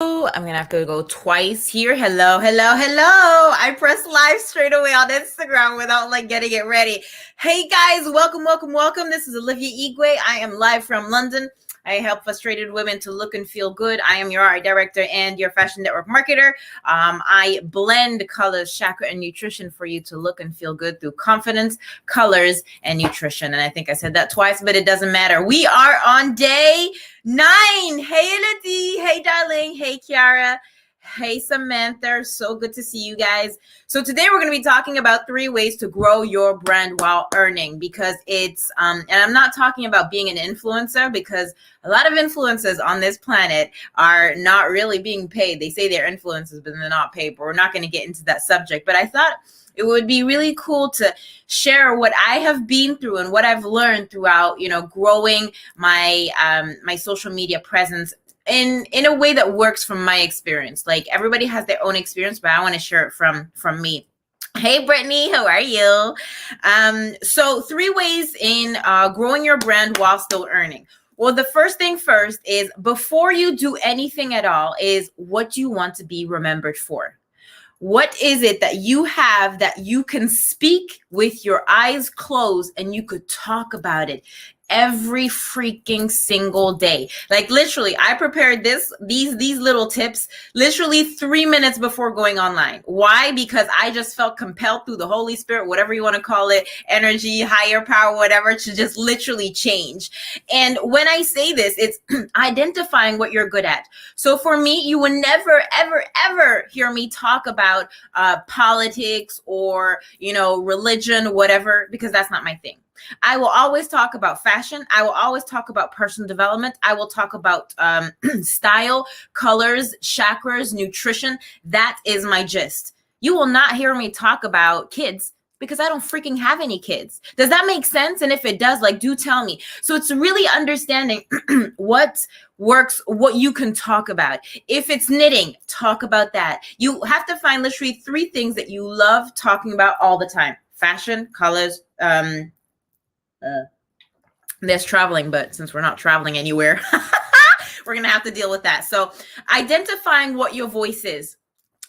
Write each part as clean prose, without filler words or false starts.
I'm gonna have to go twice here. Hello. I pressed live straight away on Instagram without getting it ready. Hey guys, welcome. This is Olivia Igwe. I am live from London. I help frustrated women to look and feel good. I am your art director and your fashion network marketer. I blend colors, chakra, and nutrition for you to look and feel good through confidence, colors, and nutrition. And I think I said that twice, but it doesn't matter. We are on day 9. Hey, Elodie. Hey, darling. Hey, Kiara. Hey, Samantha. So good to see you guys. So today we're going to be talking about 3 ways to grow your brand while earning, because it's, and I'm not talking about being an influencer, because a lot of influencers on this planet are not really being paid. They say they're influencers, but they're not paid, but we're not going to get into that subject. But I thought it would be really cool to share what I have been through and what I've learned throughout, growing my my social media presence in a way that works from my experience. Like, everybody has their own experience, but I want to share it from me. Hey, Brittany, how are you? So 3 ways in growing your brand while still earning. Well, the first thing first is, before you do anything at all, is what do you want to be remembered for? What is it that you have that you can speak with your eyes closed and you could talk about it every freaking single day? Like, literally, I prepared these little tips literally 3 minutes before going online. Why? Because I just felt compelled through the Holy Spirit, whatever you want to call it, energy, higher power, whatever, to just literally change. And when I say this, it's identifying what you're good at. So for me, you will never, ever hear me talk about politics or, religion, whatever, because that's not my thing. I will always talk about fashion. I will always talk about personal development. I will talk about style, colors, chakras, nutrition. That is my gist. You will not hear me talk about kids, because I don't freaking have any kids. Does that make sense? And if it does, do tell me. So it's really understanding what works, what you can talk about. If it's knitting, talk about that. You have to find literally 3 things that you love talking about all the time: fashion, colors, there's traveling, but since we're not traveling anywhere, we're going to have to deal with that. So identifying what your voice is.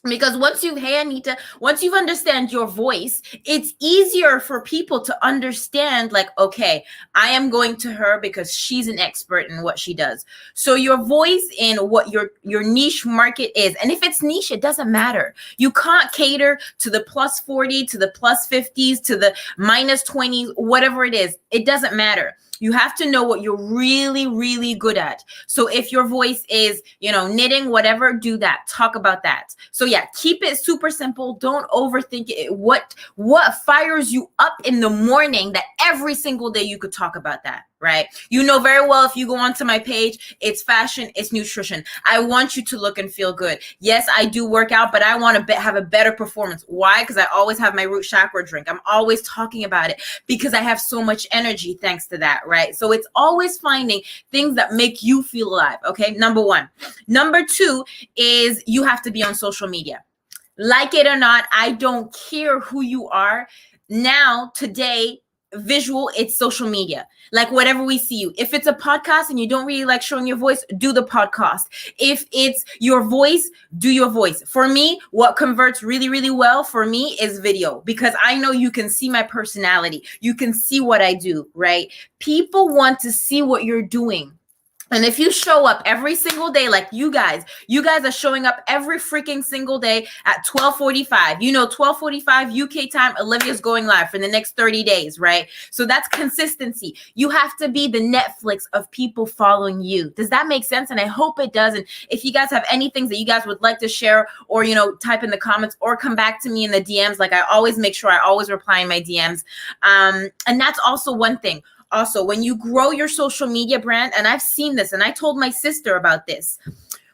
Because once you've understand your voice, it's easier for people to understand, okay, I am going to her because she's an expert in what she does. So your voice in what your niche market is. And if it's niche, it doesn't matter. You can't cater to the plus 40, to the plus 50s, to the minus 20s, whatever it is. It doesn't matter. You have to know what you're really, really good at. So if your voice is, knitting, whatever, do that. Talk about that. So yeah, keep it super simple. Don't overthink it. What fires you up in the morning that every single day you could talk about that, right? You know very well, if you go onto my page, it's fashion, it's nutrition. I want you to look and feel good. Yes, I do work out, but I want to have a better performance. Why? Because I always have my root chakra drink. I'm always talking about it because I have so much energy thanks to that, right? So it's always finding things that make you feel alive. Okay, number 1. Number 2 is you have to be on social media. Like it or not, I don't care who you are. Now, today, visual, it's social media. Like, whatever we see you. If it's a podcast and you don't really like showing your voice, do the podcast. If it's your voice, do your voice. For me, what converts really, really well for me is video, because I know you can see my personality. You can see what I do, right? People want to see what you're doing. And if you show up every single day, like you guys are showing up every freaking single day at 12:45. 12:45 UK time, Olivia's going live for the next 30 days, right? So that's consistency. You have to be the Netflix of people following you. Does that make sense? And I hope it does. And if you guys have any things that you guys would like to share, or, type in the comments or come back to me in the DMs. Like, I always make sure I always reply in my DMs. And that's also one thing. Also, when you grow your social media brand, and I've seen this, and I told my sister about this,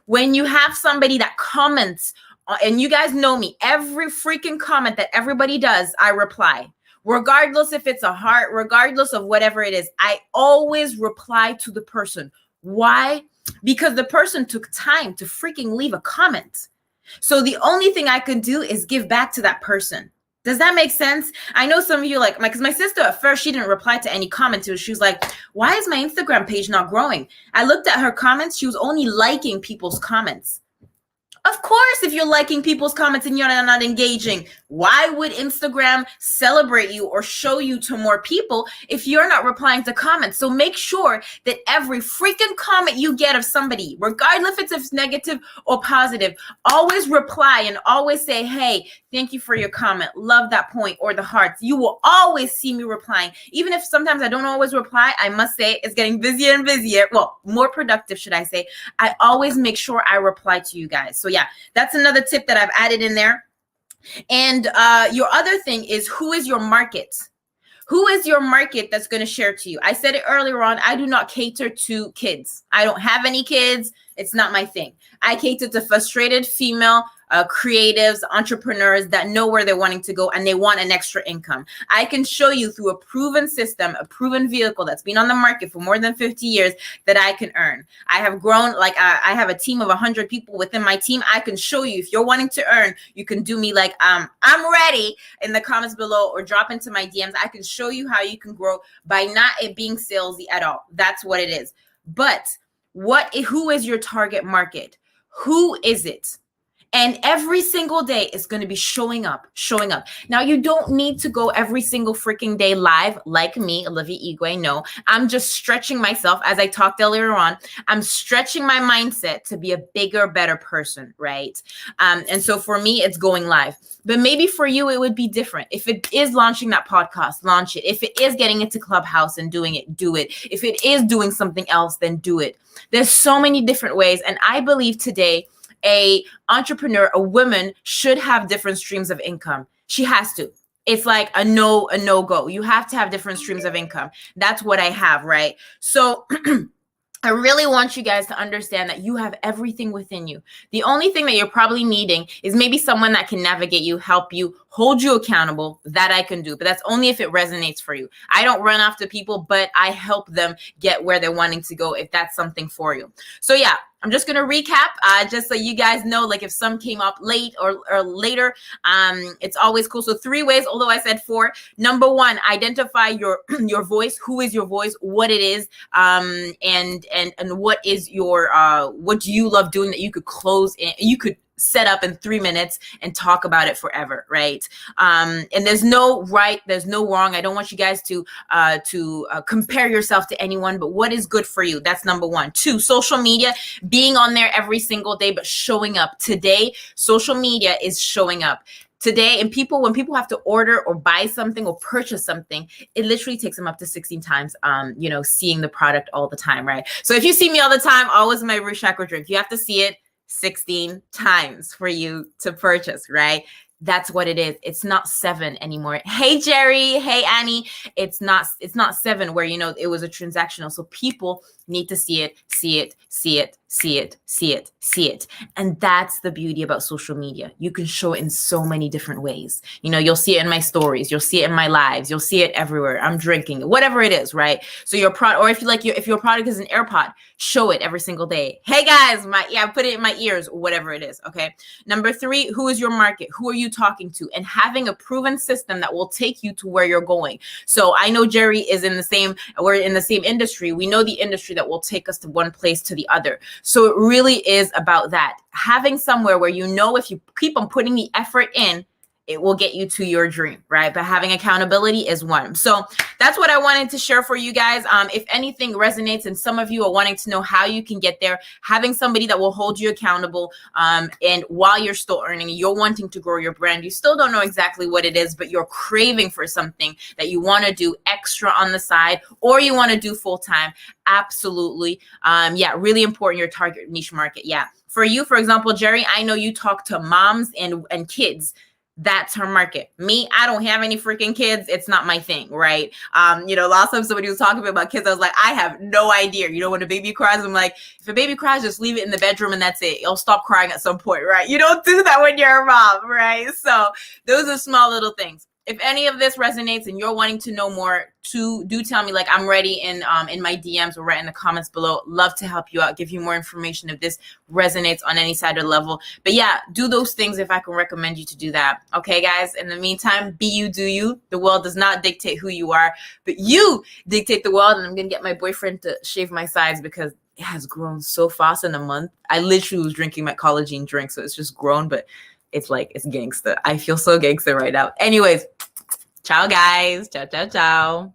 when you have somebody that comments, and you guys know me, every freaking comment that everybody does, I reply. Regardless if it's a heart, regardless of whatever it is, I always reply to the person. Why? Because the person took time to freaking leave a comment. So the only thing I can do is give back to that person. Does that make sense? I know some of you because my sister at first, she didn't reply to any comments. She was like, why is my Instagram page not growing? I looked at her comments. She was only liking people's comments. Of course, if you're liking people's comments and you're not engaging, why would Instagram celebrate you or show you to more people if you're not replying to comments? So make sure that every freaking comment you get of somebody, regardless if it's negative or positive, always reply and always say, hey, thank you for your comment. Love that point, or the hearts. You will always see me replying. Even if sometimes I don't always reply, I must say it's getting busier and busier. Well, more productive, should I say. I always make sure I reply to you guys. So yeah, that's another tip that I've added in there. And your other thing is, who is your market? Who is your market that's going to share to you? I said it earlier on, I do not cater to kids. I don't have any kids. It's not my thing. I cater to frustrated female creatives, entrepreneurs that know where they're wanting to go and they want an extra income. I can show you through a proven system, a proven vehicle that's been on the market for more than 50 years that I can earn. I have grown, like I have a team of 100 people within my team. I can show you, if you're wanting to earn, you can do me like, I'm ready in the comments below, or drop into my DMs. I can show you how you can grow by not it being salesy at all. That's what it is. But who is your target market? Who is it? And every single day is going to be showing up. Now, you don't need to go every single freaking day live like me, Olivia Igwe. No, I'm just stretching myself. As I talked earlier on, I'm stretching my mindset to be a bigger, better person, right? And so for me, it's going live. But maybe for you, it would be different. If it is launching that podcast, launch it. If it is getting into Clubhouse and doing it, do it. If it is doing something else, then do it. There's so many different ways. And I believe today, a entrepreneur, a woman, should have different streams of income. She has to. It's like a no go. You have to have different streams of income. That's what I have, right? So I really want you guys to understand that you have everything within you. The only thing that you're probably needing is maybe someone that can navigate you, help you, hold you accountable. That I can do, but that's only if it resonates for you. I don't run after people, but I help them get where they're wanting to go if that's something for you. So yeah, I'm just going to recap just so you guys know, like if some came up late or later, it's always cool. So 3 ways, although I said 4. Number 1, identify your voice. Who is your voice? What it is, and what is your what do you love doing that you could close in, you could set up in 3 minutes and talk about it forever, right? And there's no right, there's no wrong. I don't want you guys to compare yourself to anyone, but what is good for you? That's number 1. 2, social media, being on there every single day, but showing up. Today, social media is showing up. Today, and when people have to order or buy something or purchase something, it literally takes them up to 16 times, seeing the product all the time, right? So if you see me all the time, always my root chakra drink, you have to see it 16 times for you to purchase, right? That's what it is. It's not 7 anymore. Hey, Jerry. Hey, Annie. It's not 7 where, it was a transactional. So people need to see it. And that's the beauty about social media. You can show it in so many different ways. You'll see it in my stories. You'll see it in my lives. You'll see it everywhere. I'm drinking, whatever it is, right? So your product, or if your product is an AirPod, show it every single day. Hey guys, put it in my ears, whatever it is. Okay. Number 3, who is your market? Who are you talking to? And having a proven system that will take you to where you're going. So I know Jerry is we're in the same industry. We know the industry that will take us to one place to the other. So it really is about that. Having somewhere where if you keep on putting the effort in, it will get you to your dream, right? But having accountability is one. So that's what I wanted to share for you guys. If anything resonates and some of you are wanting to know how you can get there, having somebody that will hold you accountable, and while you're still earning, you're wanting to grow your brand, you still don't know exactly what it is, but you're craving for something that you want to do extra on the side, or you want to do full time. Absolutely. Really important, your target niche market. Yeah. For you, for example, Jerry, I know you talk to moms and kids. That's her market. Me, I don't have any freaking kids. It's not my thing, right? Last time somebody was talking about kids, I was like, I have no idea. When a baby cries, I'm like, if a baby cries, just leave it in the bedroom and that's it. It'll stop crying at some point, right? You don't do that when you're a mom, right? So those are small little things. If any of this resonates and you're wanting to know more, do tell me, like I'm ready in my DMs or right in the comments below. Love to help you out, give you more information if this resonates on any side or level. But yeah, do those things if I can recommend you to do that. Okay, guys, in the meantime, be you, do you. The world does not dictate who you are, but you dictate the world. And I'm going to get my boyfriend to shave my sides because it has grown so fast in a month. I literally was drinking my collagen drink, so it's just grown, but it's like, it's gangster. I feel so gangster right now. Anyways, ciao guys. Ciao, ciao, ciao.